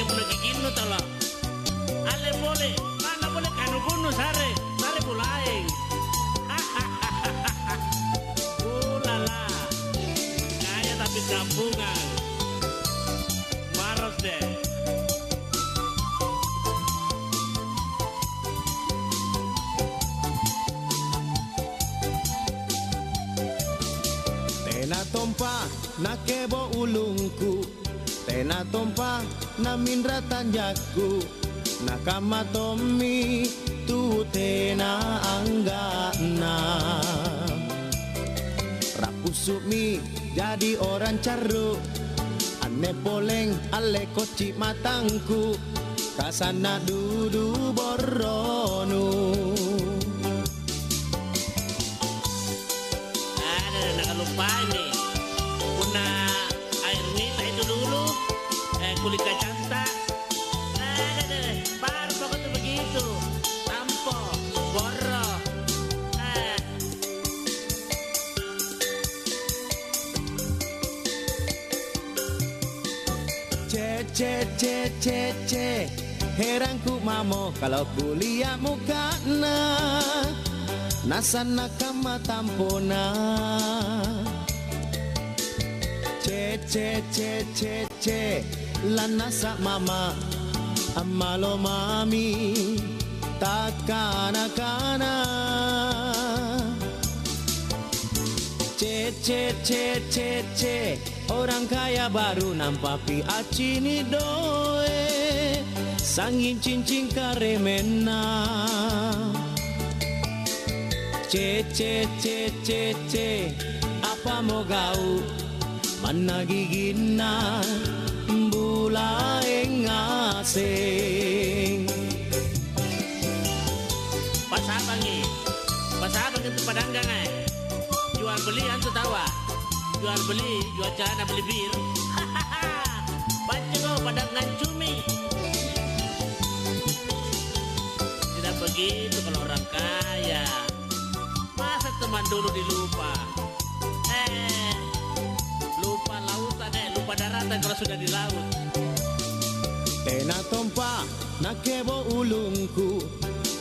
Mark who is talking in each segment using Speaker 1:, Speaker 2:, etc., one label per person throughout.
Speaker 1: punya gigino tolo. Ale boleh, mana boleh kanu kuno sare bulaeng. Lala, kaya tapi kampungan. Maros deh.
Speaker 2: Tena tompa na kebo ulungku, tena tompa na mindra tanjaku, nakama tommi tu tena anggana. Rapusumi jadi orang caru, ane poleng ale koci matangku, kasana dudu boronu.
Speaker 1: Lupa ini guna air minta itu dulu kulit kacanta baru pokok tuh begitu tampo boro
Speaker 2: ce heranku mamo kalau kuliah mukana nasana kama tampona ce lana sa mama amalo mami takana kana ce orang kaya baru nampapi acini doe sangin cincin karemena ce apa mau kau mana gigina bulaeng ngasing
Speaker 1: pasabang itu padanggang jual beli antu tawa jual beli jual celana beli bir baca kau padangan cumi tidak begitu kalau orang kaya. Masa teman dulu dilupa? Lupa lautan, lupa daratan kalau sudah di laut.
Speaker 2: Tena tompa na kebo ulungku,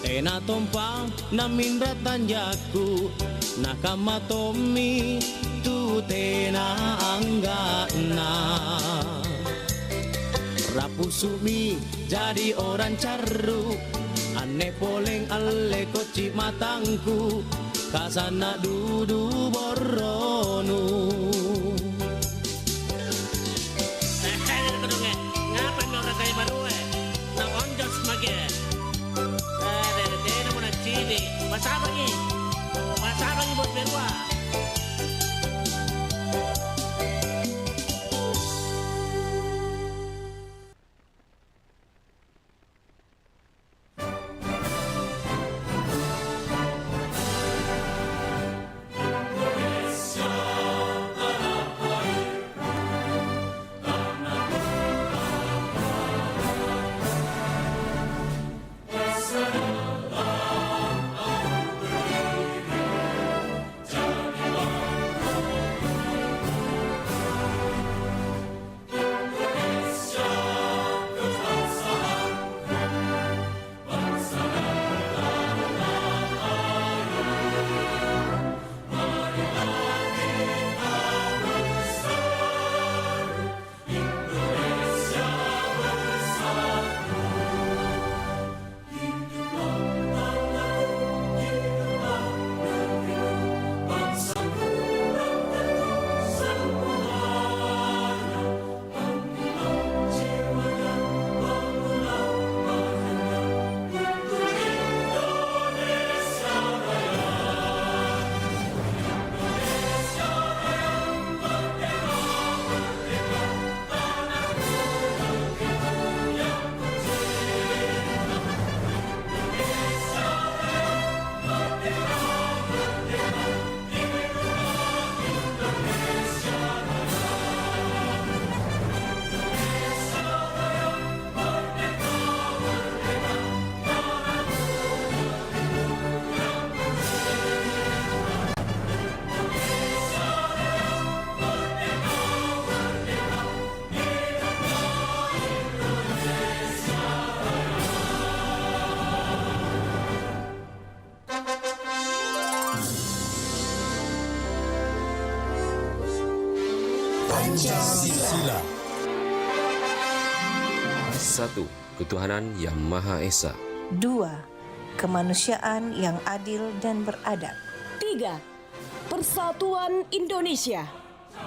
Speaker 2: tena tompa na mindra tanjaku, nakama tommi tu tena anggana. Rapusumi jadi orang caru, ane poleng ale koci matangku, kasana dudu boronu.
Speaker 1: Ngapain orang kaya baru na onjos mage dena muna cini masabangi buat berwa.
Speaker 3: Pancasila.
Speaker 4: 1. Ketuhanan Yang Maha Esa.
Speaker 5: 2. Kemanusiaan yang adil dan beradab.
Speaker 6: 3. Persatuan Indonesia.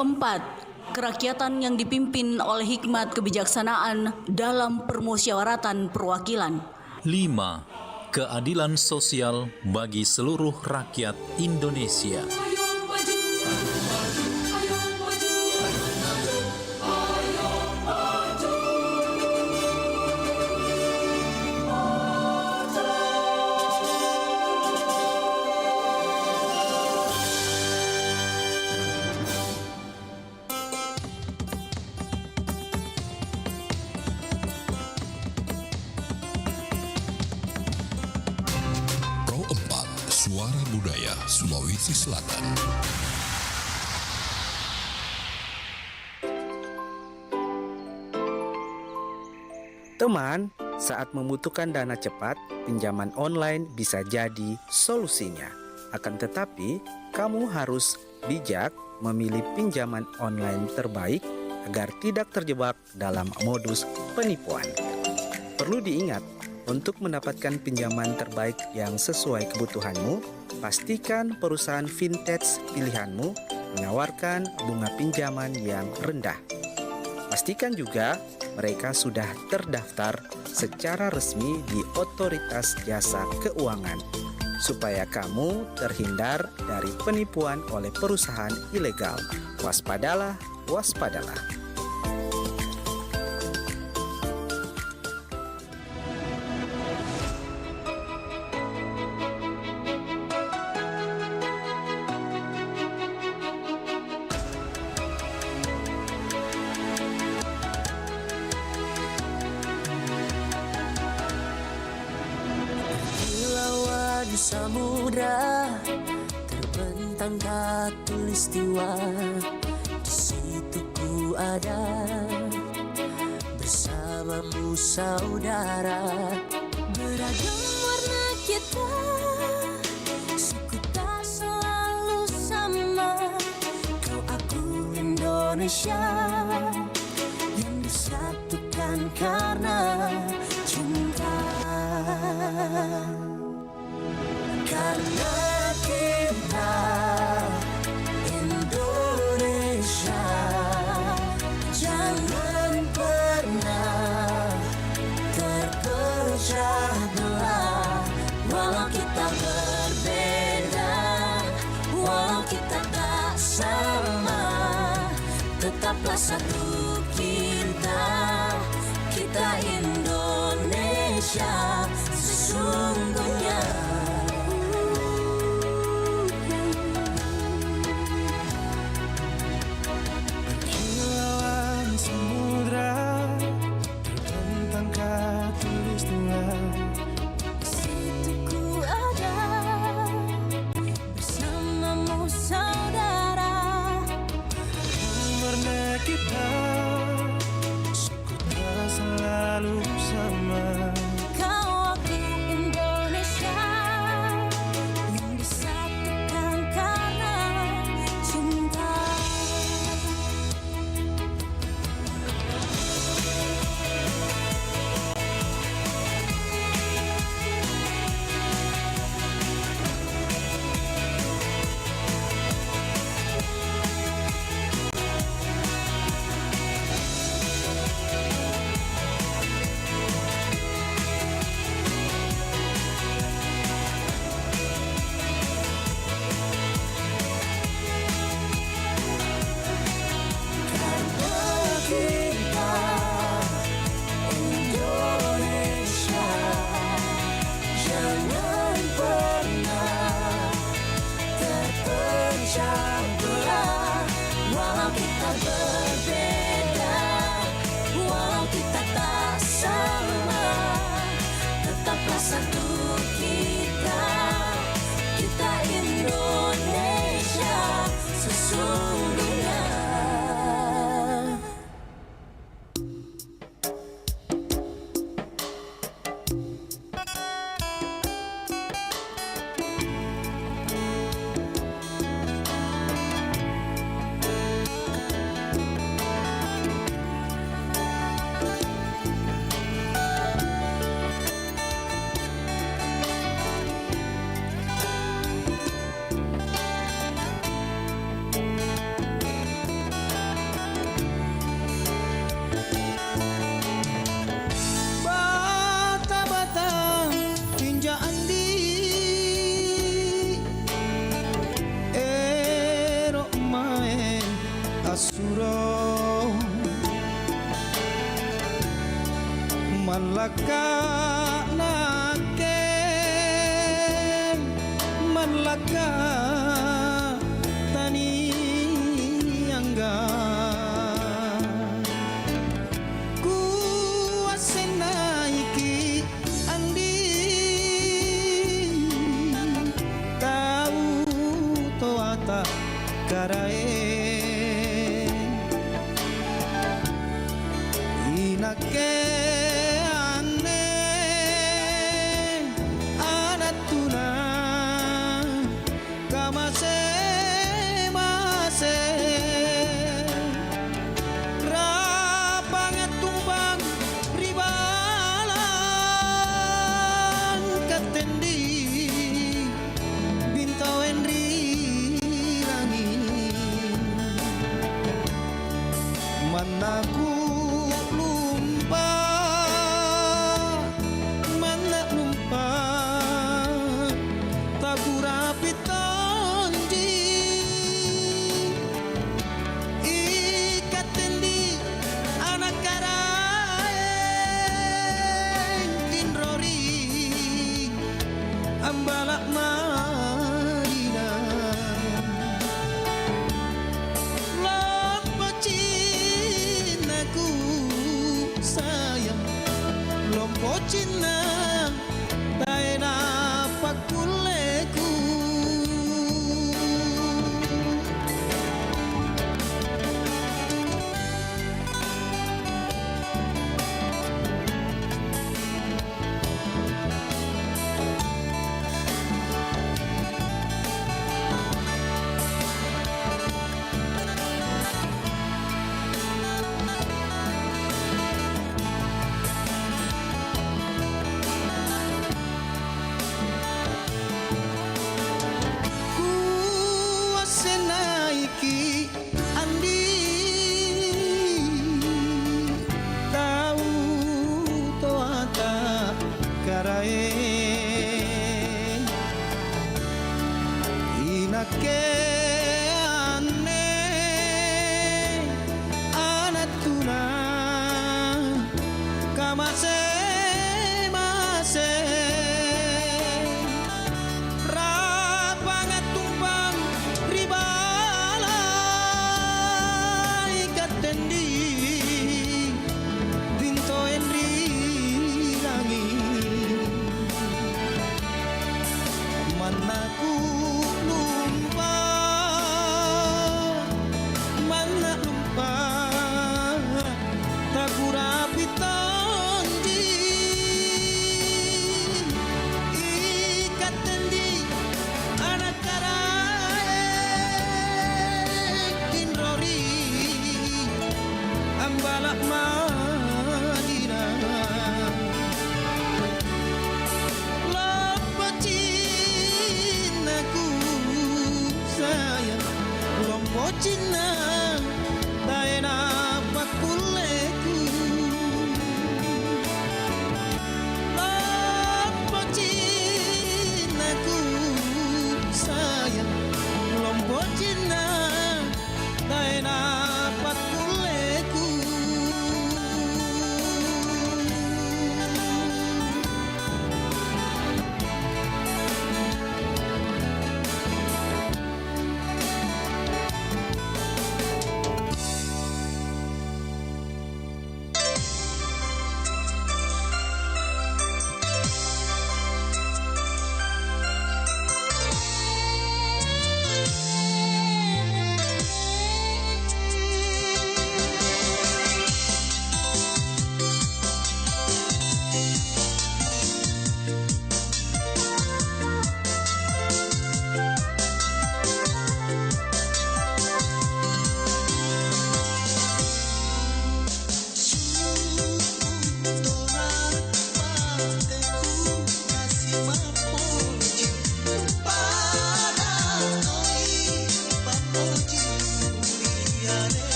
Speaker 7: 4. Kerakyatan yang dipimpin oleh hikmat kebijaksanaan dalam permusyawaratan perwakilan.
Speaker 3: 5. Keadilan sosial bagi seluruh rakyat Indonesia.
Speaker 8: Pro 4 Suara Budaya Sulawesi Selatan.
Speaker 9: Teman, saat membutuhkan dana cepat, pinjaman online bisa jadi solusinya. Akan tetapi, kamu harus bijak memilih pinjaman online terbaik agar tidak terjebak dalam modus penipuan. Perlu diingat, untuk mendapatkan pinjaman terbaik yang sesuai kebutuhanmu, pastikan perusahaan vintage pilihanmu menawarkan bunga pinjaman yang rendah. Pastikan juga mereka sudah terdaftar secara resmi di Otoritas Jasa Keuangan, supaya kamu terhindar dari penipuan oleh perusahaan ilegal. Waspadalah, waspadalah.
Speaker 2: Di samudra terbentang khatulistiwa, di situ ku ada bersamamu saudara.
Speaker 6: Beragam warna kita, suku tak selalu sama.
Speaker 2: Kau aku Indonesia yang disatukan karena cinta. Karena kita Indonesia, jangan pernah terpecah belah. Walau kita berbeda, walau kita tak sama, tetaplah satu kita, kita Indonesia sesungguhnya.
Speaker 6: Kau aku Indonesia.
Speaker 10: man laka naken man laka tani angga ku asena iki andi tahu to ata karae inake ane anatuna kamase mase rapangat tumbang ribalan katendi bintawen rirangin manaku ambalak marina lompo cinaku sayang lompo cina taena pakuleku iki andi tahu to ata karae inake ane anatuna kamase mase rapangat tumpang ribalai katendi binto enri rangi manaku lumpa mana lumpa takurapi tonji ikatendi anak karae kinrori ambalak madina lompo cinaku sayang lompo cina taena pakuleku lompo cinaku sayang lompo cina taena pakuleku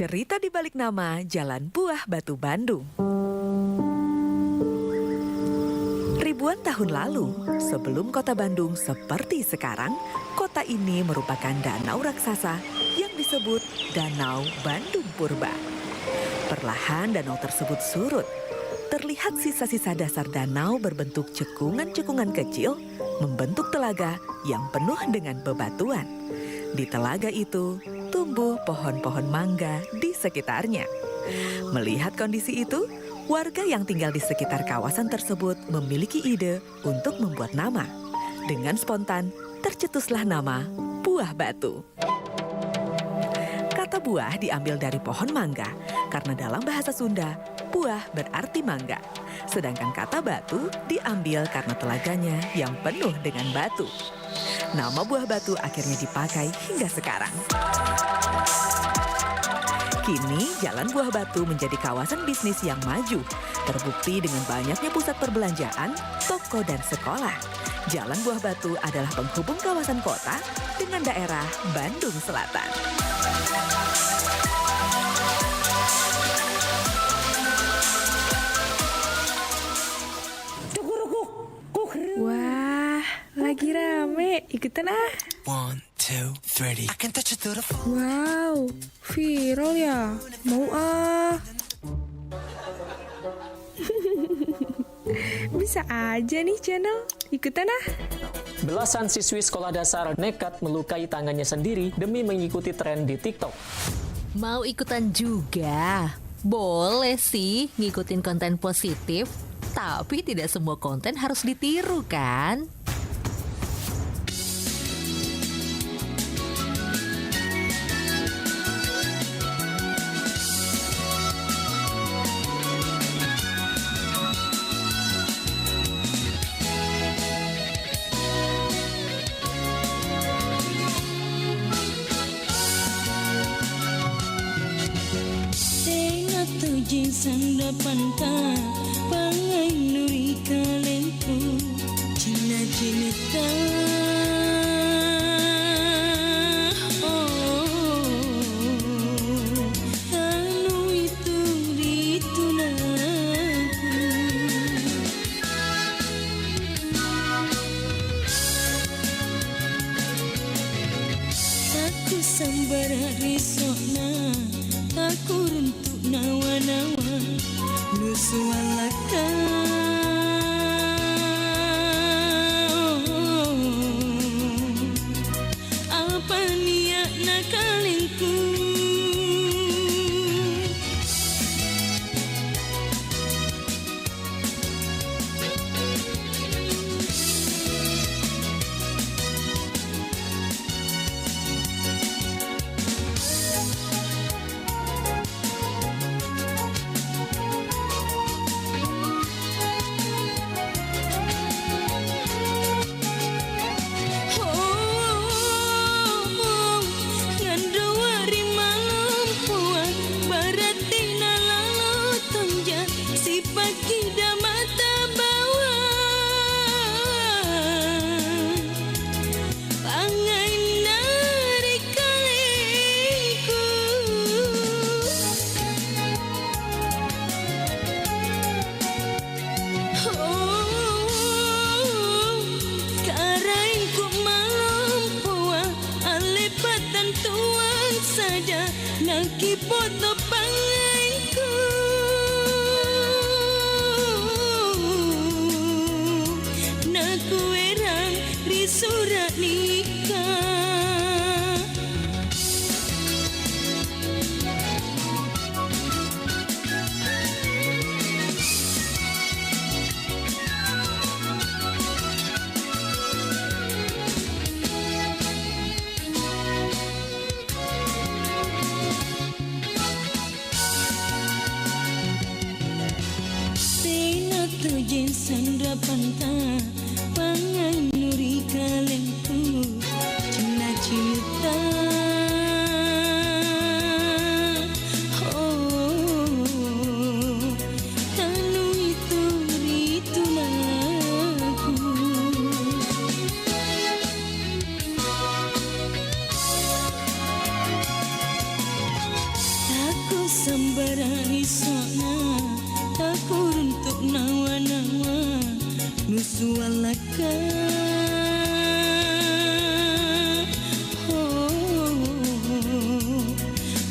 Speaker 11: Cerita di balik nama Jalan Buah Batu Bandung. Ribuan tahun lalu, sebelum kota Bandung seperti sekarang, kota ini merupakan danau raksasa yang disebut Danau Bandung Purba. Perlahan danau tersebut surut. Terlihat sisa-sisa dasar danau berbentuk cekungan-cekungan kecil membentuk telaga yang penuh dengan bebatuan. Di telaga itu tumbuh pohon-pohon mangga di sekitarnya. Melihat kondisi itu, warga yang tinggal di sekitar kawasan tersebut memiliki ide untuk membuat nama. Dengan spontan, tercetuslah nama Buah Batu. Kata buah diambil dari pohon mangga, karena dalam bahasa Sunda, buah berarti mangga. Sedangkan kata batu diambil karena telaganya yang penuh dengan batu. Nama Buah Batu akhirnya dipakai hingga sekarang. Kini, Jalan Buah Batu menjadi kawasan bisnis yang maju, terbukti dengan banyaknya pusat perbelanjaan, toko, dan sekolah. Jalan Buah Batu adalah penghubung kawasan kota dengan daerah Bandung Selatan.
Speaker 12: Wah, lagi rame. Ikutan ah.
Speaker 10: 1, 2, 3. I can touch you through the phone.
Speaker 12: Wow, viral ya. Mau ah. Bisa aja nih channel. Ikutan ah.
Speaker 13: Belasan siswi sekolah dasar nekat melukai tangannya sendiri demi mengikuti tren di TikTok.
Speaker 14: Mau ikutan juga? Boleh sih ngikutin konten positif, tapi tidak semua konten harus ditiru kan?
Speaker 2: Sanda panta pangai nuri kalempu cina cinta anu itu ditunaku aku sambara risokna aku runtuk nawa-nawa apa niat nakalinku Naki foto pangainku Naku erang di surat nikah Sandra panta pangai nuri kalempu cina cinta tanu itu ritunaku tak sualaka.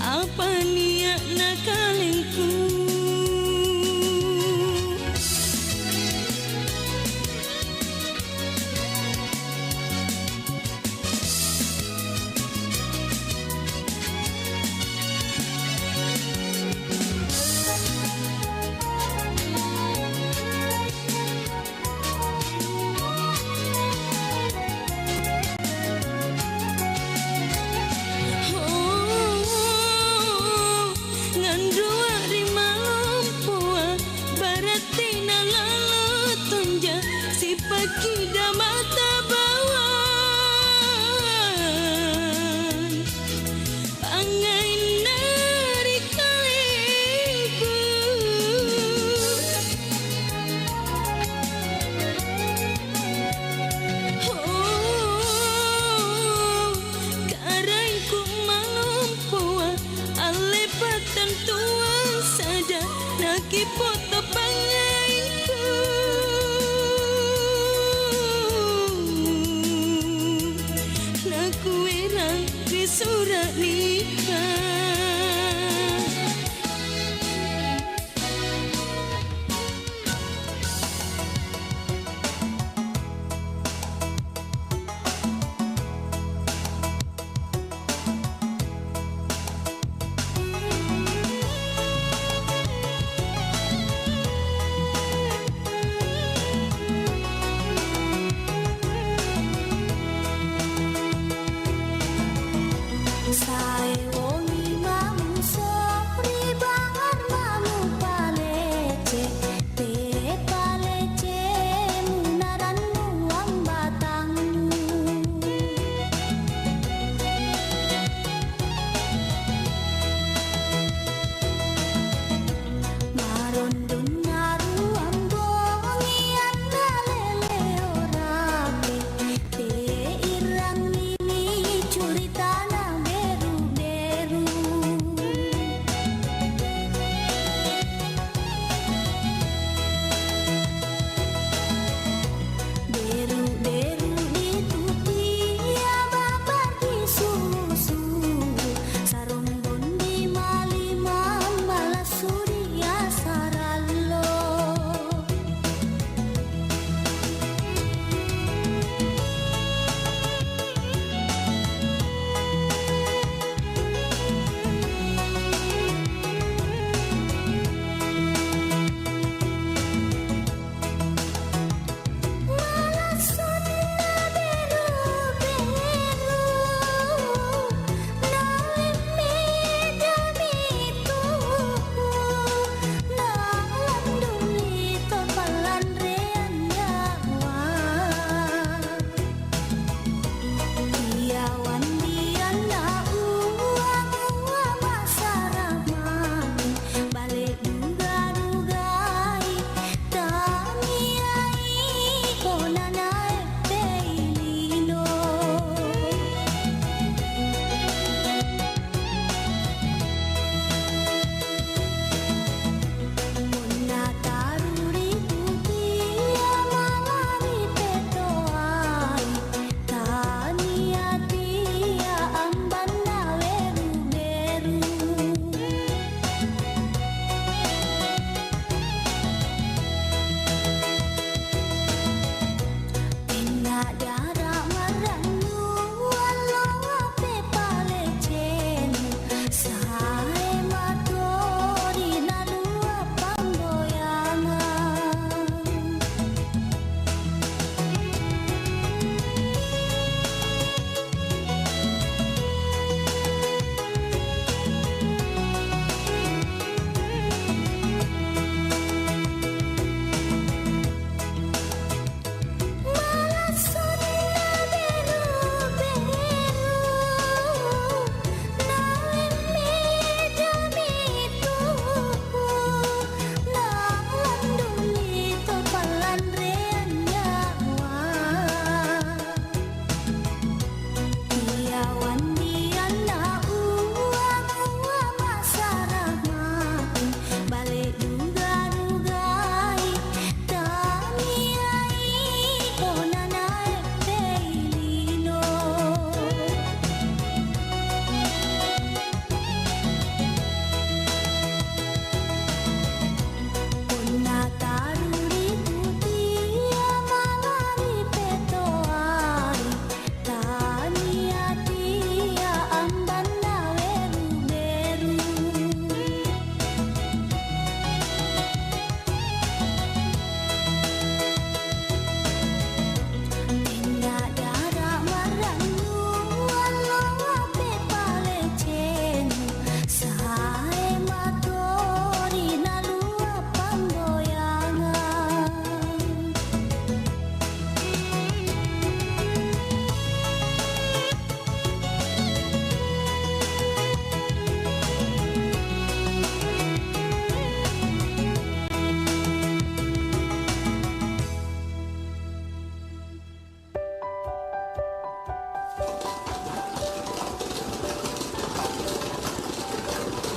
Speaker 2: Apa niat nakalinku?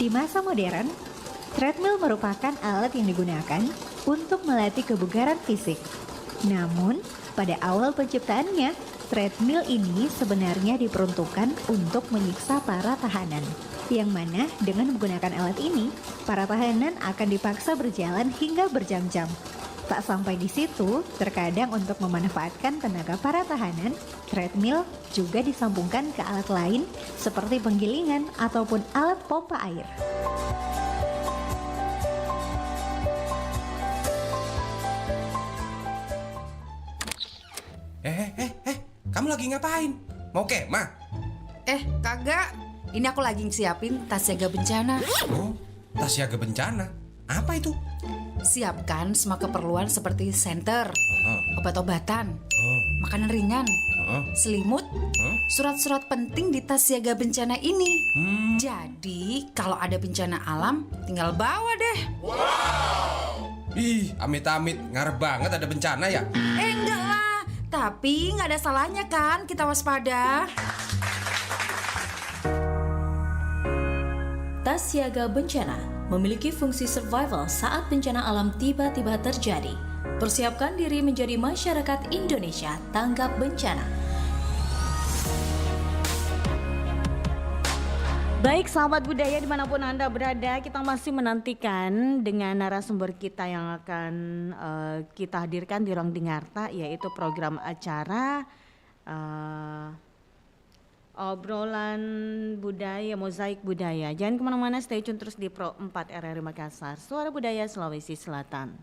Speaker 15: Di masa modern, treadmill merupakan alat yang digunakan untuk melatih kebugaran fisik. Namun, pada awal penciptaannya, treadmill ini sebenarnya diperuntukkan untuk menyiksa para tahanan. Yang mana dengan menggunakan alat ini, para tahanan akan dipaksa berjalan hingga berjam-jam. Tak sampai di situ, terkadang untuk memanfaatkan tenaga para tahanan, treadmill juga disambungkan ke alat lain seperti penggilingan ataupun alat pompa air.
Speaker 16: Kamu lagi ngapain? Mau kemah?
Speaker 17: Kagak. Ini aku lagi siapin tas siaga bencana.
Speaker 16: Oh, tas siaga bencana? Apa itu?
Speaker 17: Siapkan semua keperluan seperti senter, obat-obatan, makanan ringan, selimut, surat-surat penting di tas siaga bencana ini. Jadi kalau ada bencana alam, tinggal bawa deh.
Speaker 16: Ih, amit-amit, ngarep banget ada bencana ya?
Speaker 17: Enggak lah, tapi nggak ada salahnya kan kita waspada.
Speaker 18: Tas siaga bencana memiliki fungsi survival saat bencana alam tiba-tiba terjadi. Persiapkan diri menjadi masyarakat Indonesia tanggap bencana.
Speaker 19: Baik sahabat budaya dimanapun Anda berada, kita masih menantikan dengan narasumber kita yang akan kita hadirkan di Ruang Dengarta, yaitu program acara obrolan budaya, mozaik budaya. Jangan kemana-mana, stay tune terus di Pro 4 RRI Makassar, Suara Budaya Sulawesi Selatan.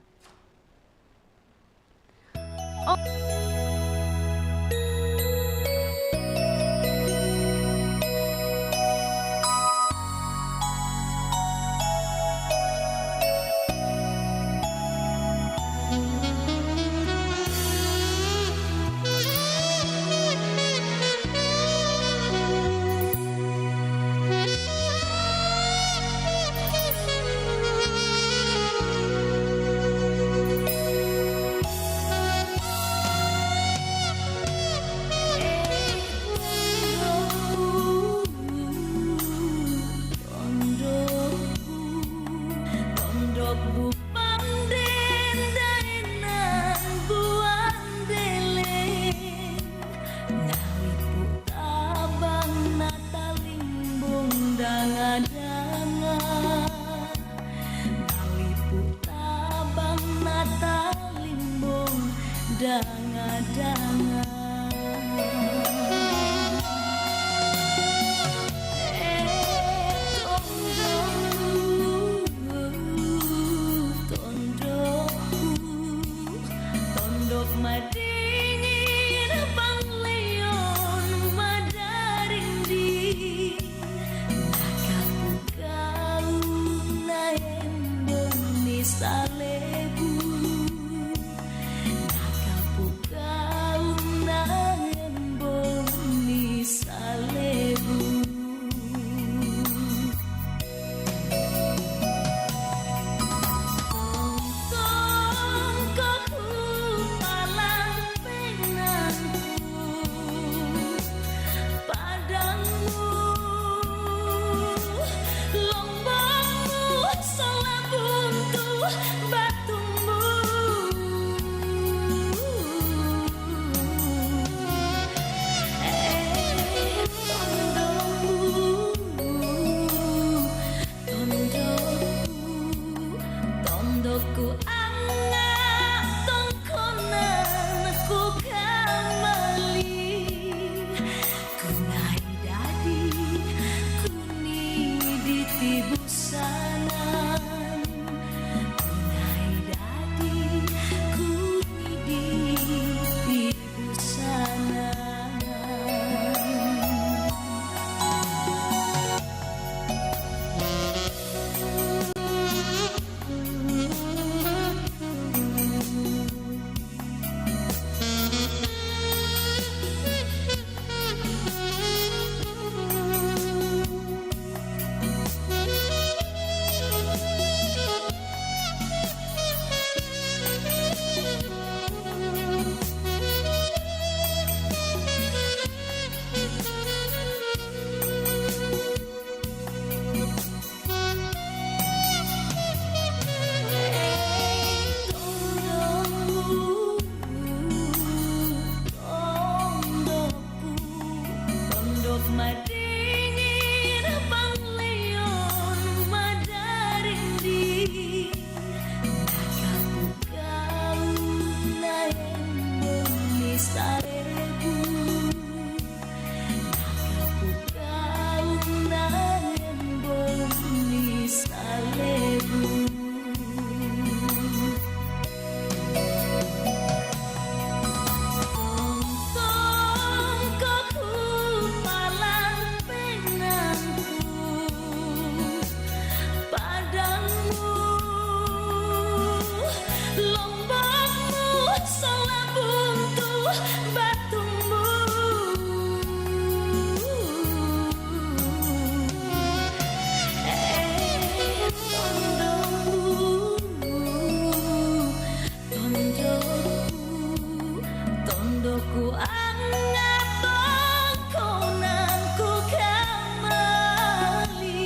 Speaker 6: ku anggap bangkonanku kembali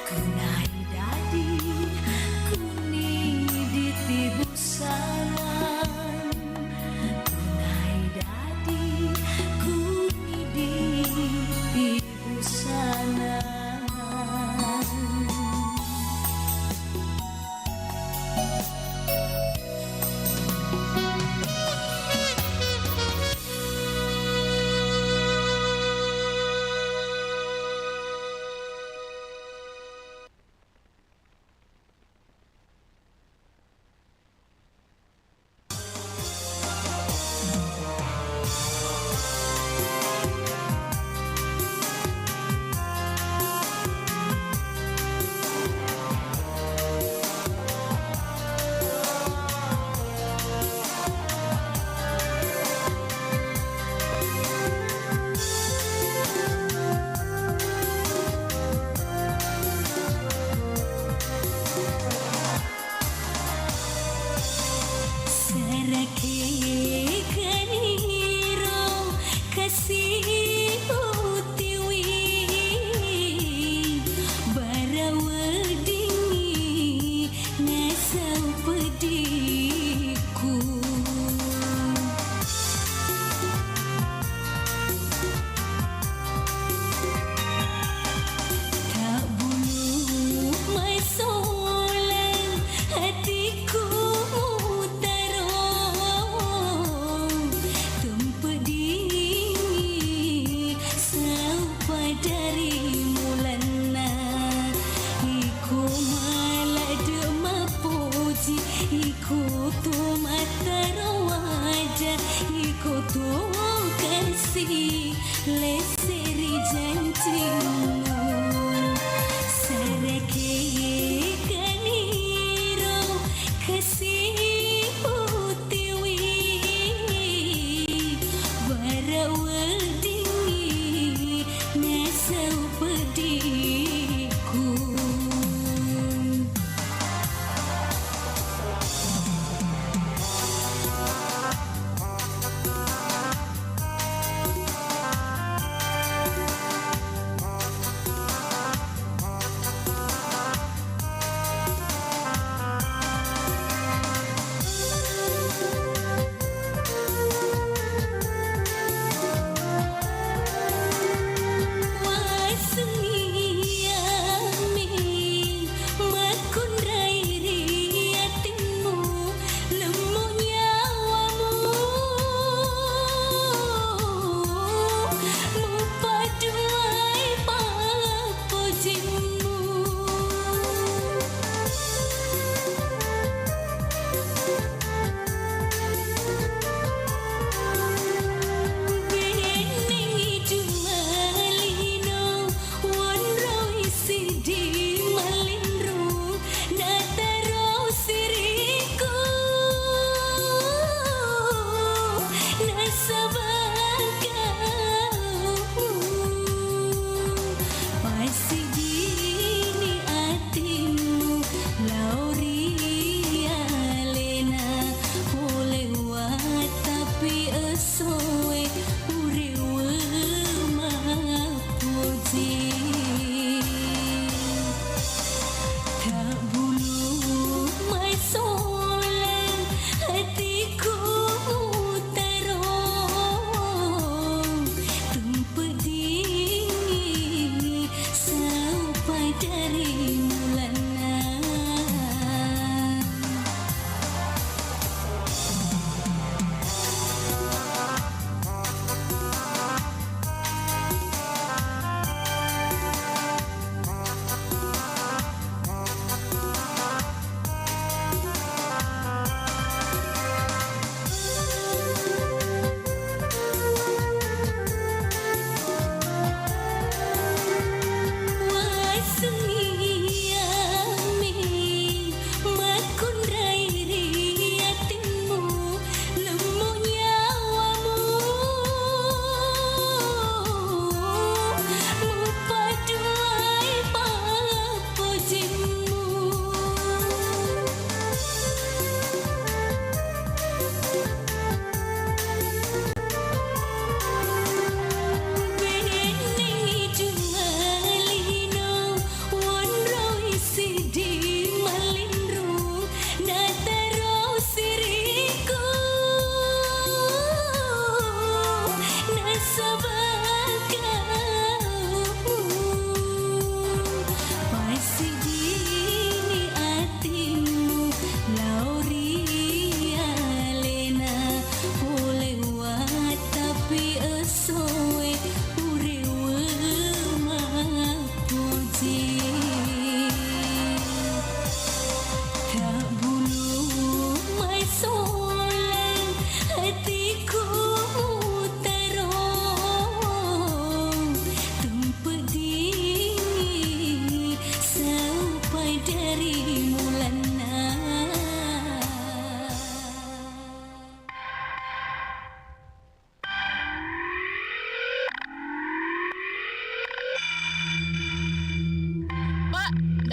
Speaker 6: kunai dadi kuni di tibusanan kunai dadi kuni di tibusanan.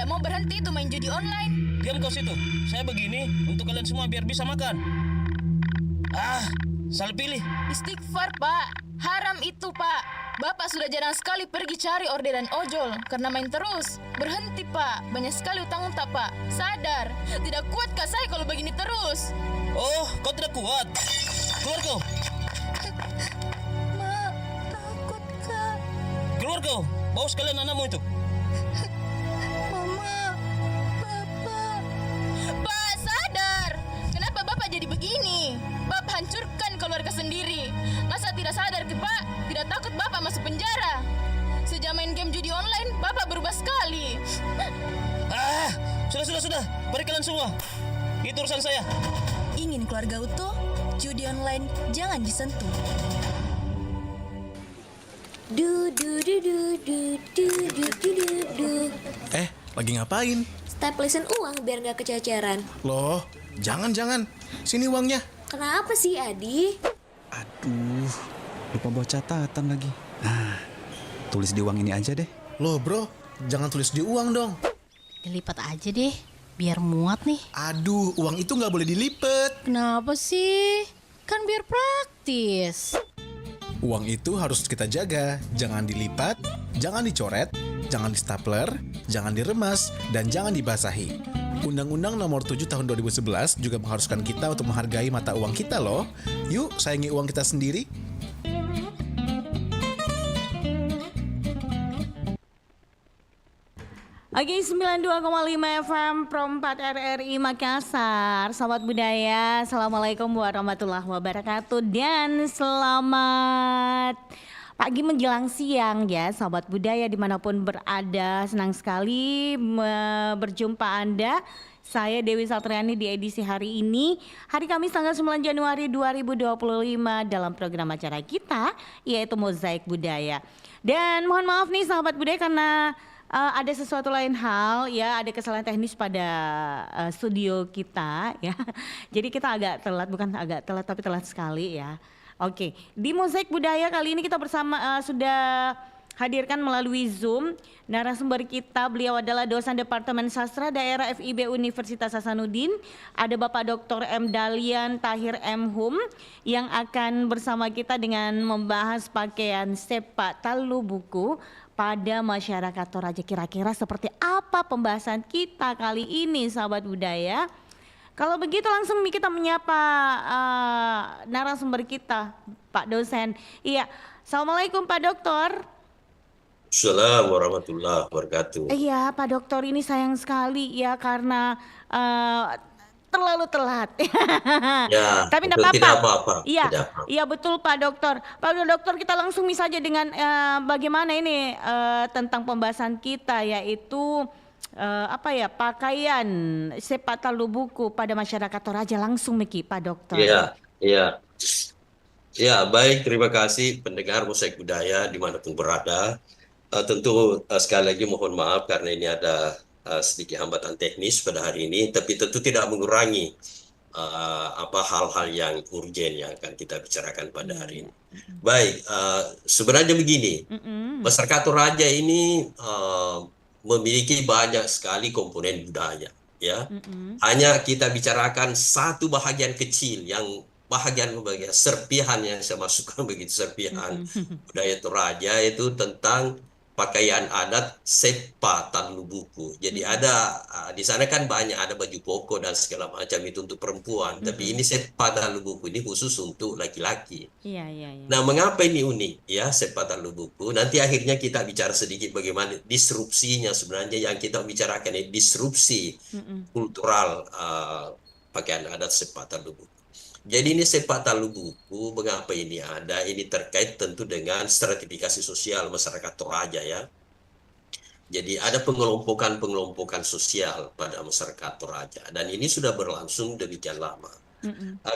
Speaker 20: tidak mau berhenti itu main judi online.
Speaker 21: Diam kau situ. Saya begini untuk kalian semua biar bisa makan. Salah pilih.
Speaker 20: Istighfar, Pak. Haram itu, Pak. Bapak sudah jarang sekali pergi cari orderan ojol karena main terus. Berhenti, Pak. Banyak sekali utang tak, Pak. Sadar. Tidak kuatkah saya kalau begini terus?
Speaker 21: Oh, kau tidak kuat. Keluar kau.
Speaker 20: Ma, takut, Kak.
Speaker 21: Keluar kau. Bawa sekalian anakmu itu.
Speaker 20: Mama, Bapak. Pak, sadar. Kenapa Bapak jadi begini? Bapak hancurkan keluarga sendiri. Masa tidak sadar, Pak? Tidak takut Bapak masuk penjara? Sejak main game judi online, Bapak berubah sekali.
Speaker 21: Sudah. Mari kalian semua. Itu urusan saya.
Speaker 20: Ingin keluarga utuh? Judi online jangan disentuh.
Speaker 22: Lagi ngapain?
Speaker 23: Staplesin uang biar nggak kececeran.
Speaker 22: Loh, jangan. Sini uangnya.
Speaker 23: Kenapa sih, Adi?
Speaker 24: Aduh, lupa bawa catatan lagi. Nah, tulis di uang ini aja deh.
Speaker 22: Loh bro, jangan tulis di uang dong.
Speaker 25: Dilipat aja deh, biar muat nih.
Speaker 22: Aduh, uang itu nggak boleh dilipet.
Speaker 25: Kenapa sih? Kan biar praktis.
Speaker 22: Uang itu harus kita jaga, jangan dilipat, jangan dicoret, jangan di-stapler, jangan diremas, dan jangan dibasahi. Undang-Undang Nomor 7 Tahun 2011 juga mengharuskan kita untuk menghargai mata uang kita loh. Yuk, sayangi uang kita sendiri.
Speaker 19: Oke, 92,5 FM Pro 4 RRI Makassar. Sahabat budaya, Assalamualaikum warahmatullahi wabarakatuh. Dan selamat pagi menjelang siang ya sahabat budaya dimanapun berada. Senang sekali berjumpa Anda. Saya Dewi Satriani di edisi hari ini, hari Kamis tanggal 9 Januari 2025 dalam program acara kita yaitu Mozaik Budaya. Dan mohon maaf nih sahabat budaya karena ada sesuatu lain hal ya, ada kesalahan teknis pada studio kita ya. Jadi kita agak telat, bukan agak telat tapi telat sekali ya. Oke, di Mozaik Budaya kali ini kita bersama sudah hadirkan melalui Zoom narasumber kita. Beliau adalah dosen Departemen Sastra Daerah FIB Universitas Hasanuddin. Ada Bapak Dr. M. Dalian Tahir M. Hum yang akan bersama kita dengan membahas pakaian sepak talu buku pada masyarakat Toraja. Kira-kira seperti apa pembahasan kita kali ini sahabat budaya? Kalau begitu langsung kita menyapa narasumber kita, Pak dosen. Iya, Assalamualaikum Pak Doktor.
Speaker 26: Assalamualaikum warahmatullahi wabarakatuh.
Speaker 19: Iya Pak Doktor, ini sayang sekali ya karena terlalu telat.
Speaker 26: Ya,
Speaker 19: tapi tidak
Speaker 26: apa-apa.
Speaker 19: Iya betul Pak Doktor. Pak Doktor, kita langsung saja dengan bagaimana ini tentang pembahasan kita yaitu pakaian sepak talu buku pada masyarakat Toraja langsung Pak Dokter.
Speaker 26: Iya, baik, terima kasih pendengar Mozaik Budaya dimanapun berada. Tentu sekali lagi mohon maaf karena ini ada sedikit hambatan teknis pada hari ini, tapi tentu tidak mengurangi hal-hal yang urgen yang akan kita bicarakan pada hari ini. Baik, sebenarnya begini, masyarakat Toraja ini memiliki banyak sekali komponen budaya, ya. Hanya kita bicarakan satu bahagian kecil yang bahagian serpihan yang saya masukkan begitu serpihan budaya Toraja itu tentang pakaian adat sepak talu buku. Jadi ada di sana kan banyak ada baju koko dan segala macam itu untuk perempuan, tapi ini sepak talu buku ini khusus untuk laki-laki.
Speaker 19: Iya.
Speaker 26: Nah, mengapa ini unik ya sepak talu buku? Nanti akhirnya kita bicara sedikit bagaimana disrupsinya sebenarnya yang kita bicarakan ini disrupsi kultural pakaian adat sepak talu buku. Jadi ini sepak talu buku, mengapa ini ada? Ini terkait tentu dengan stratifikasi sosial masyarakat Toraja ya. Jadi ada pengelompokan sosial pada masyarakat Toraja dan ini sudah berlangsung demikian lama.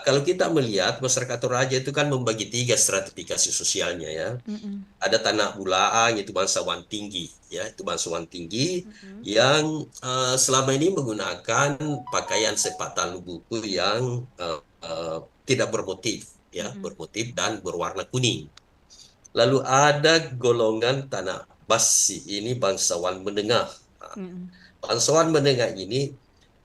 Speaker 26: Kalau kita melihat masyarakat Toraja itu kan membagi 3 stratifikasi sosialnya ya. Ada Tanah Bulaang itu bangsawan tinggi ya, itu bangsawan tinggi yang selama ini menggunakan pakaian sepak talu buku yang tidak bermotif ya, bermotif dan berwarna kuning. Lalu ada golongan Tanah Basi, ini bangsawan menengah. bangsawan menengah ini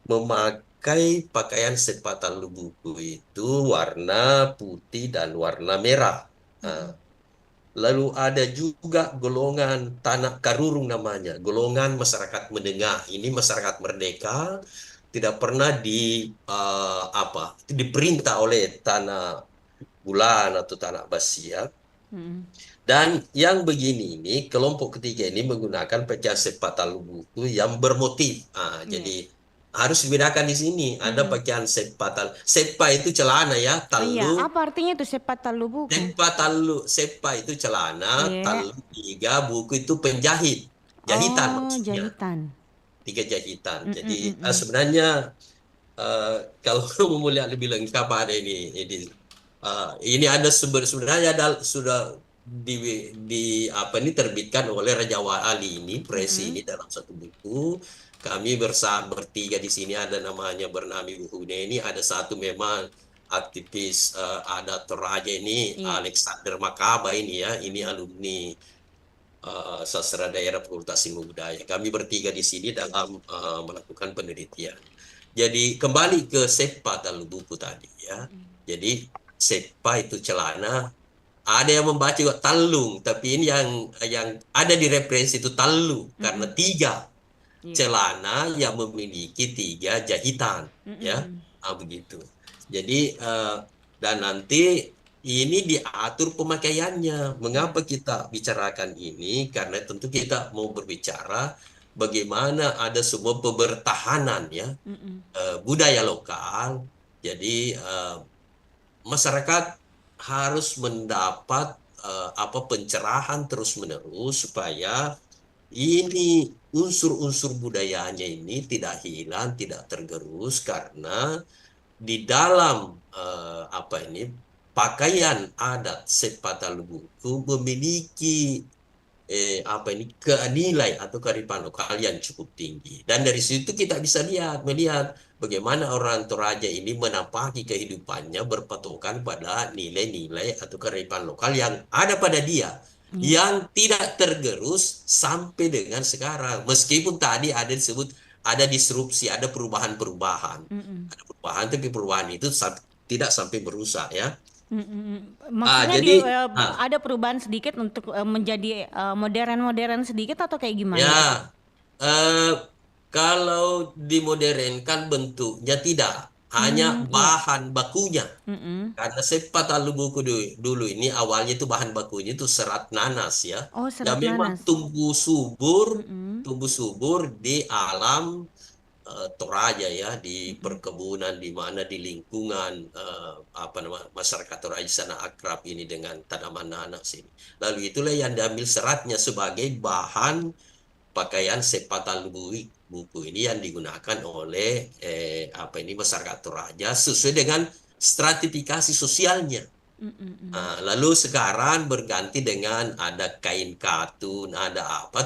Speaker 26: memakai pakaian sepatan lubuku itu warna putih dan warna merah. Nah, lalu ada juga golongan tanah karurung namanya, golongan masyarakat menengah. Ini masyarakat merdeka, tidak pernah diperintah oleh tanah bulan atau tanah basiak. Dan yang begini ini, kelompok ketiga ini menggunakan pakaian sepatan lubuku yang bermotif. Jadi harus dibedakan di sini. Ada pakaian sepatan. Sepa itu celana ya, talu.
Speaker 19: Iya, apa artinya itu sepatan lubuku?
Speaker 26: Sepa itu celana, talu 3, buku itu penjahit. Jahitan maksudnya. Jahitan. 3 jahitan. Jadi sebenarnya kalau mau melihat lebih lengkap ada ini ada sebenarnya sudah diterbitkan oleh Raja Wali ini, Presi ini dalam satu buku. Kami bertiga di sini, ada namanya Bernami Buhune ini, ada satu memang aktivis adat Toraja ini, Alexander Makaba ini ya, ini alumni sastra daerah Fakultas Ilmu Budaya. Kami bertiga di sini dalam melakukan penelitian. Jadi kembali ke sepa talu buku tadi ya. Jadi sepa itu celana. Ada yang membaca juga talung, tapi ini yang ada di referensi itu talu karena 3 celana yang memiliki 3 jahitan, ya, begitu. Jadi dan nanti ini diatur pemakaiannya. Mengapa kita bicarakan ini? Karena tentu kita mau berbicara bagaimana ada sebuah kebertahanan ya budaya lokal. Jadi masyarakat harus mendapat pencerahan terus-menerus supaya ini unsur-unsur budayanya ini tidak hilang, tidak tergerus, karena di dalam pakaian adat sepata lubuku memiliki nilai atau kearifan lokal yang cukup tinggi. Dan dari situ kita bisa melihat bagaimana orang Toraja ini menampaki kehidupannya berpatokan pada nilai-nilai atau kearifan lokal yang ada pada dia, yang tidak tergerus sampai dengan sekarang. Meskipun tadi ada disebut ada disrupsi, ada perubahan-perubahan. Ada perubahan, tapi perubahan itu tidak sampai merusak ya.
Speaker 19: Maksudnya ada perubahan sedikit untuk menjadi modern-modern sedikit atau kayak gimana?
Speaker 26: Ya, kalau dimodernkan bentuknya tidak, hanya bahan bakunya. Karena sepata lubuku dulu ini awalnya itu bahan bakunya itu serat nanas ya. Yang memang tumbuh subur di alam Toraja ya, di perkebunan, di mana di lingkungan masyarakat Toraja sana akrab ini dengan tanaman nanas ini. Lalu itulah yang diambil seratnya sebagai bahan pakaian sepata lubuku ini yang digunakan oleh masyarakat Toraja sesuai dengan stratifikasi sosialnya. Lalu sekarang berganti dengan ada kain katun, ada apa,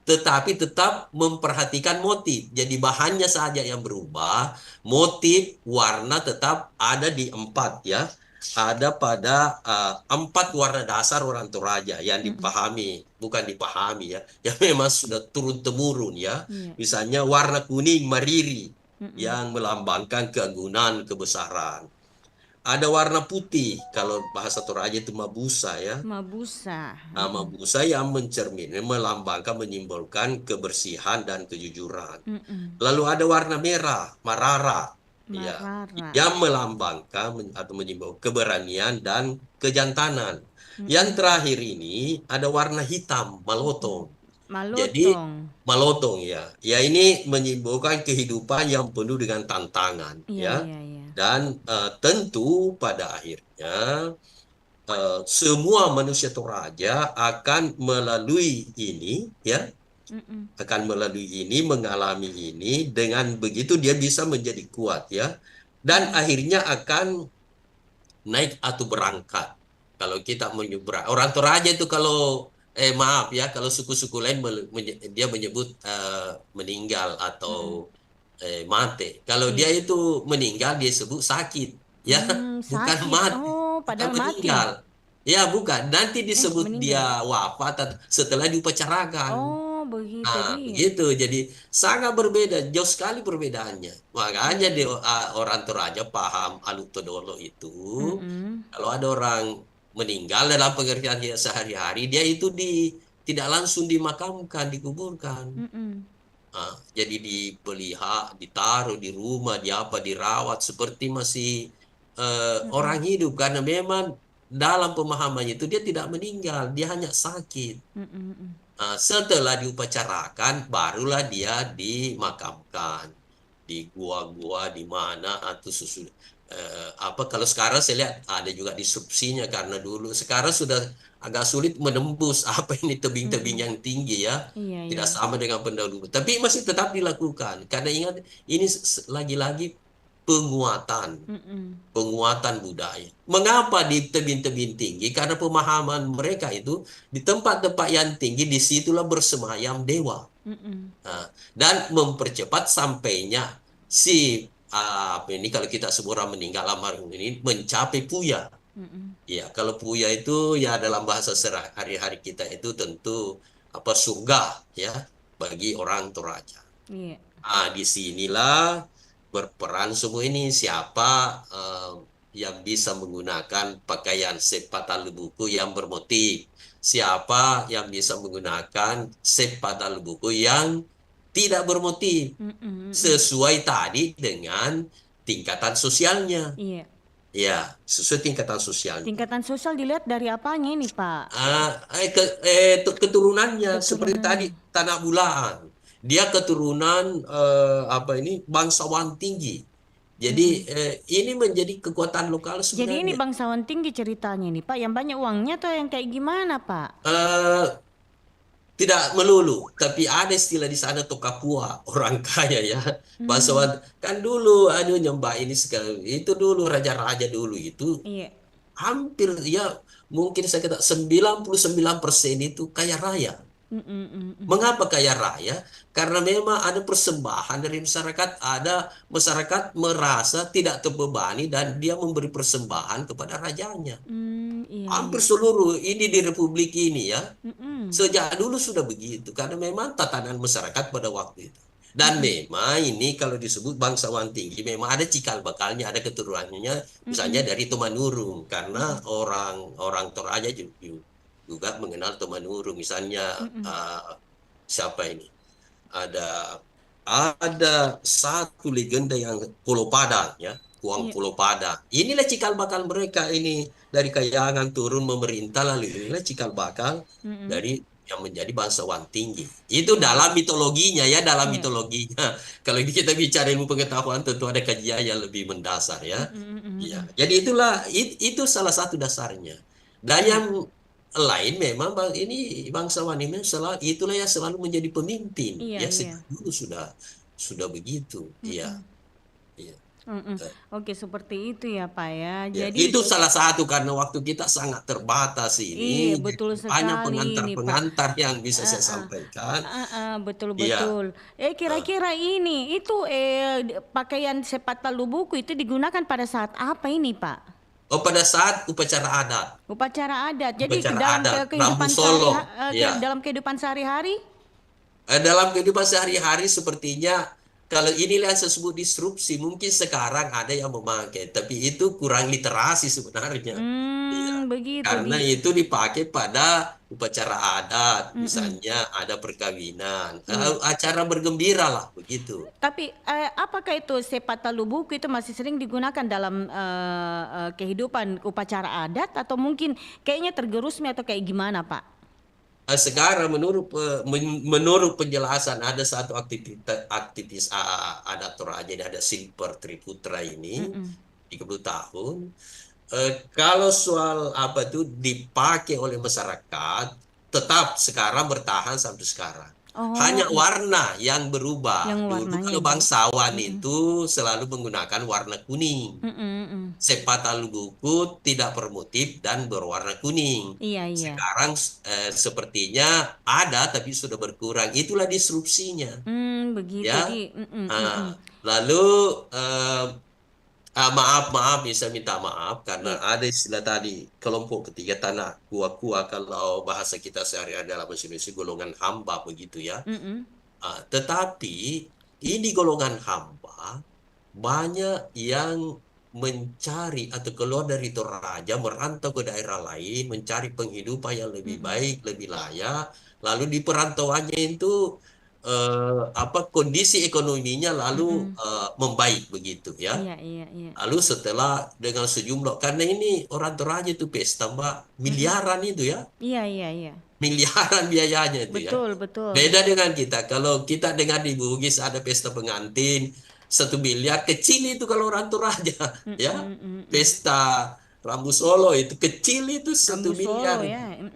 Speaker 26: tetapi tetap memperhatikan motif. Jadi bahannya saja yang berubah, motif, warna tetap ada di 4 ya. Ada pada 4 warna dasar orang Toraja yang dipahami, bukan dipahami ya, yang memang sudah turun-temurun ya. Misalnya warna kuning mariri yang melambangkan keagungan, kebesaran. Ada warna putih, kalau bahasa Toraja itu mabusa ya.
Speaker 19: Mabusa.
Speaker 26: Mabusa yang melambangkan, menyimbolkan kebersihan dan kejujuran. Lalu ada warna merah, marara. Ya, yang melambangkan atau menyimbolkan keberanian dan kejantanan. Yang terakhir ini ada warna hitam, malotong. Jadi malotong ya. Ya, ini menyimbolkan kehidupan yang penuh dengan tantangan ya. Dan tentu pada akhirnya semua manusia Toraja akan melalui ini ya. Akan melalui ini, mengalami ini, dengan begitu dia bisa menjadi kuat ya, dan akhirnya akan naik atau berangkat. Kalau kita menyebut orang Toraja itu kalau maaf ya, kalau suku-suku lain dia menyebut meninggal atau mati. Kalau dia itu meninggal dia sebut sakit ya, bukan mati.
Speaker 19: Padahal
Speaker 26: meninggal. Ya bukan, nanti disebut dia wafat setelah diupacarakan.
Speaker 19: begitu
Speaker 26: Nah,
Speaker 19: dia.
Speaker 26: begitu. Jadi sangat berbeda, jauh sekali perbedaannya. Makanya orang Toraja paham Aluk Todolo itu. Kalau ada orang meninggal dalam pengertian dia sehari-hari, dia itu tidak langsung dimakamkan, dikuburkan. Nah, jadi dipelihara, ditaruh di rumah, dirawat seperti masih orang hidup, karena memang dalam pemahamannya itu dia tidak meninggal, dia hanya sakit. Nah, setelah diupacarakan, barulah dia dimakamkan di gua-gua di mana atau kalau sekarang saya lihat ada juga disrupsinya, karena dulu sekarang sudah agak sulit menembus apa ini tebing-tebing yang tinggi ya. Tidak sama dengan pendahulu, tapi masih tetap dilakukan karena ingat ini lagi-lagi penguatan budaya. Mengapa di tebing-tebing tinggi? Karena pemahaman mereka itu di tempat-tempat yang tinggi, disitulah bersemayam dewa. Dan mempercepat sampainya si ini kalau kita semua orang meninggal almarhum ini mencapai puya. Ya, kalau puya itu ya dalam bahasa sehari-hari kita itu tentu surga ya bagi orang Toraja. Disinilah berperan semua ini, siapa yang bisa menggunakan pakaian sepatan buku yang bermotif, siapa yang bisa menggunakan sepatan buku yang tidak bermotif, sesuai tadi dengan tingkatan sosialnya. Ya, sesuai tingkatan sosialnya.
Speaker 19: Tingkatan sosial dilihat dari apanya ini, Pak?
Speaker 26: Keturunannya seperti tadi Tanah Bulaan. Dia keturunan bangsawan tinggi. Jadi ini menjadi kekuatan lokal sebenarnya.
Speaker 19: Jadi ini bangsawan tinggi ceritanya nih, Pak. Yang banyak uangnya atau yang kayak gimana, Pak?
Speaker 26: Tidak melulu, tapi ada istilah di sana Tokapua, orang kaya ya. Bangsawan kan dulu nyembah ini sekali. Itu dulu raja-raja dulu itu. Hampir ya mungkin saya kata 99% itu kaya raya. Mengapa kaya raya? Karena memang ada persembahan dari masyarakat, ada masyarakat merasa tidak terbebani dan dia memberi persembahan kepada rajanya. Hampir seluruh ini di Republik ini ya, sejak dulu sudah begitu, karena memang tatanan masyarakat pada waktu itu. Dan memang ini kalau disebut bangsawan tinggi, memang ada cikal bakalnya, ada keturunannya, misalnya dari Tumanurung, karena orang Toraja juga mengenal Tumanurung, misalnya siapa ini? Ada satu legenda yang Pulau Padang ya, Kuang Pulau Padang. Inilah cikal bakal mereka ini dari Kayangan turun memerintah, lalu inilah cikal bakal dari yang menjadi bangsawan tinggi. Itu dalam mitologinya ya, dalam mitologinya. Kalau kita bicara ilmu pengetahuan tentu ada kajian yang lebih mendasar ya. Ya. Jadi itu salah satu dasarnya. Dan yang lain memang ini bangsawan ini itulah yang selalu menjadi pemimpin sejak dulu sudah begitu.
Speaker 19: Oke, seperti itu ya, Pak ya.
Speaker 26: Jadi itu salah satu karena waktu kita sangat terbatas ini.
Speaker 19: Betul sekali.
Speaker 26: Banyak pengantar-pengantar yang bisa saya sampaikan.
Speaker 19: Betul. Kira-kira ini itu pakaian sepata lubuku itu digunakan pada saat apa ini, Pak?
Speaker 26: Pada saat upacara adat.
Speaker 19: Jadi dalam kehidupan sehari-hari?
Speaker 26: Dalam kehidupan sehari-hari sepertinya kalau inilah yang saya sebut disrupsi, mungkin sekarang ada yang memakai, tapi itu kurang literasi sebenarnya.
Speaker 19: Begitu.
Speaker 26: Karena itu dipakai pada upacara adat, misalnya ada perkawinan, acara bergembira lah begitu.
Speaker 19: Tapi apakah itu sepata lubuku itu masih sering digunakan dalam kehidupan upacara adat atau mungkin kayaknya tergerusmi atau kayak gimana, Pak?
Speaker 26: Sekarang menurut penjelasan ada satu aktivis adat Toraja, ada Silper Triputra ini 30 tahun. Kalau soal apa itu dipakai oleh masyarakat, tetap sekarang bertahan sampai sekarang. Hanya warna yang berubah. Dulu kalau bangsawan itu selalu menggunakan warna kuning. Sepata lubuku tidak bermotif dan berwarna kuning. Sekarang sepertinya ada tapi sudah berkurang. Itulah disrupsinya.
Speaker 19: Begitu.
Speaker 26: Ya. Lalu Maaf, bisa minta maaf karena ada istilah tadi kelompok ketiga tanah kuah-kuah kalau bahasa kita sehari-hari dalam bahasa Indonesia golongan hamba begitu ya. Tetapi ini golongan hamba banyak yang mencari atau keluar dari Toraja merantau ke daerah lain mencari penghidupan yang lebih baik, lebih layak. Lalu di perantauannya itu kondisi ekonominya lalu membaik begitu ya. Lalu setelah dengan sejumlah karena ini orang Toraja itu pesta Mbak miliaran itu ya.
Speaker 19: Iya.
Speaker 26: Miliaran biayanya itu
Speaker 19: Betul.
Speaker 26: Beda dengan kita. Kalau kita dengar di Bugis ada pesta pengantin 1 miliar kecil itu kalau orang Toraja ya. Pesta Rambu Solo itu kecil itu 1 miliar.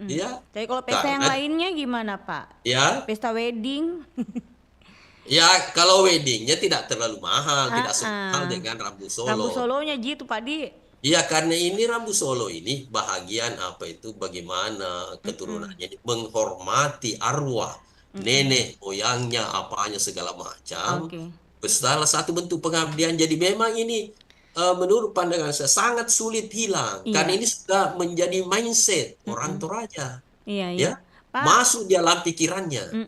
Speaker 26: Ya.
Speaker 19: Tapi kalau pesta yang lainnya gimana Pak?
Speaker 26: Ya.
Speaker 19: Pesta wedding?
Speaker 26: Ya kalau weddingnya tidak terlalu mahal, tidak semahal dengan Rambu Solo.
Speaker 19: Rambu Solonya gitu Pak Di.
Speaker 26: Iya karena ini Rambu Solo ini bahagian bagaimana keturunannya menghormati arwah nenek moyangnya apanya segala macam. Salah satu bentuk pengabdian. Jadi memang ini menurut pandangan saya sangat sulit hilang karena ini sudah menjadi mindset orang Toraja. Ya.
Speaker 19: Pak,
Speaker 26: masuk di dalam pikirannya.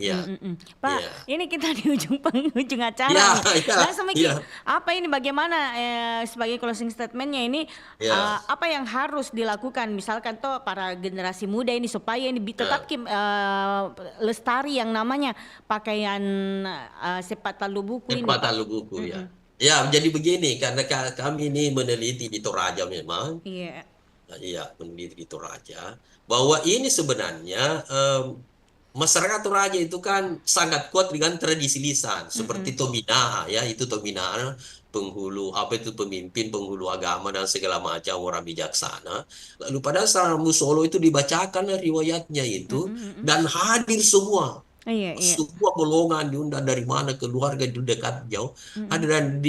Speaker 19: Pak, ini kita di ujung acara. Langsung mikir, apa ini bagaimana sebagai closing statementnya ini apa yang harus dilakukan misalkan toh para generasi muda ini supaya ini tetap lestari yang namanya pakaian sepat talu buku ini.
Speaker 26: Sepat talu buku ya. Ya, jadi begini karena kami ini meneliti di Toraja memang. Iya, meneliti di Toraja bahwa ini sebenarnya masyarakat Toraja itu kan sangat kuat dengan tradisi lisan seperti Tomina ya, itu Tomina penghulu pemimpin penghulu agama dan segala macam orang bijaksana. Lalu pada saat Rambu Solo itu dibacakan riwayatnya itu dan hadir semua. Semua golongan diundang dari mana keluarga di dekat jauh ada dan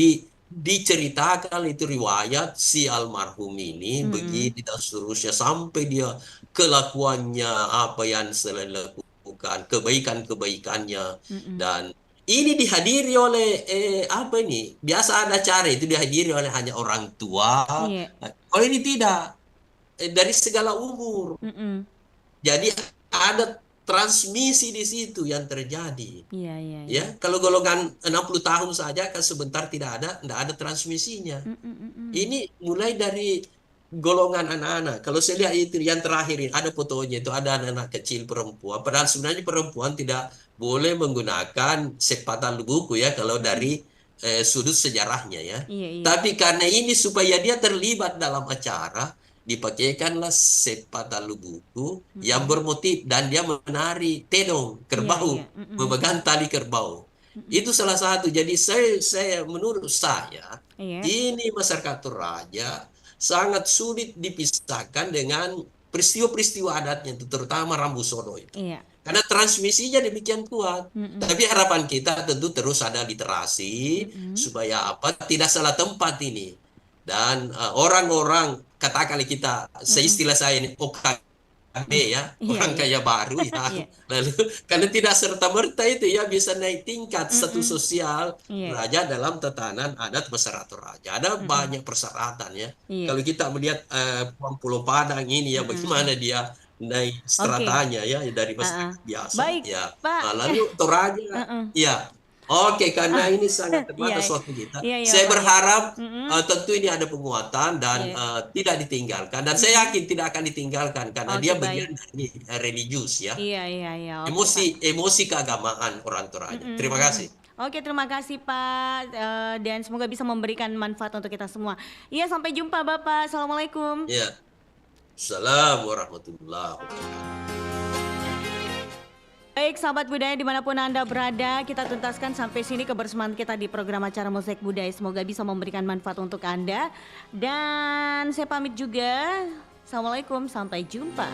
Speaker 26: diceritakan itu riwayat si almarhum ini begini dan seterusnya sampai dia kelakuannya apa yang selain lakukan kebaikannya dan ini dihadiri oleh biasa ada acara itu dihadiri oleh hanya orang tua. Kalau ini tidak dari segala umur. Jadi ada transmisi di situ yang terjadi. Ya, kalau golongan 60 tahun saja kan sebentar tidak ada transmisinya. Ini mulai dari golongan anak-anak. Kalau saya lihat itu yang terakhir ini ada fotonya itu ada anak-anak kecil perempuan. Padahal sebenarnya perempuan tidak boleh menggunakan sepatan buku ya kalau dari sudut sejarahnya ya. Tapi karena ini supaya dia terlibat dalam acara dipakaikanlah sepatan buku yang bermotif dan dia menari tenong kerbau, memegang tali kerbau. Itu salah satu. Jadi saya menurut saya ini masyarakat Toraja sangat sulit dipisahkan dengan peristiwa-peristiwa adatnya itu terutama Rambu Solo itu. Karena transmisinya demikian kuat. Tapi harapan kita tentu terus ada literasi supaya tidak salah tempat ini. Dan orang-orang katakan kita seistilah saya ini OKB ya, orang kaya baru ya. Lalu karena tidak serta-merta itu ya bisa naik tingkat status sosial Raja dalam tatanan adat masyarakat Toraja. Ada banyak persyaratan ya. Kalau kita melihat Pulau Padang ini ya bagaimana dia naik stratanya ya dari masyarakat biasa.
Speaker 19: Baik,
Speaker 26: ya.
Speaker 19: Pak.
Speaker 26: Lalu Toraja ya. Oke, karena ini sangat terbatas waktu kita. Saya berharap tentu ini ada penguatan dan tidak ditinggalkan. Dan saya yakin tidak akan ditinggalkan karena dia bagian dari religius ya. Emosi keagamaan orang Toraja. Terima kasih.
Speaker 19: Oke, terima kasih Pak. Dan semoga bisa memberikan manfaat untuk kita semua. Iya, sampai jumpa Bapak. Assalamualaikum.
Speaker 26: Iya. Assalamualaikum warahmatullahi wabarakatuh.
Speaker 19: Baik sahabat budaya dimanapun Anda berada, kita tuntaskan sampai sini kebersamaan kita di program acara Mozaik Budaya. Semoga bisa memberikan manfaat untuk Anda. Dan saya pamit juga. Assalamualaikum, sampai jumpa.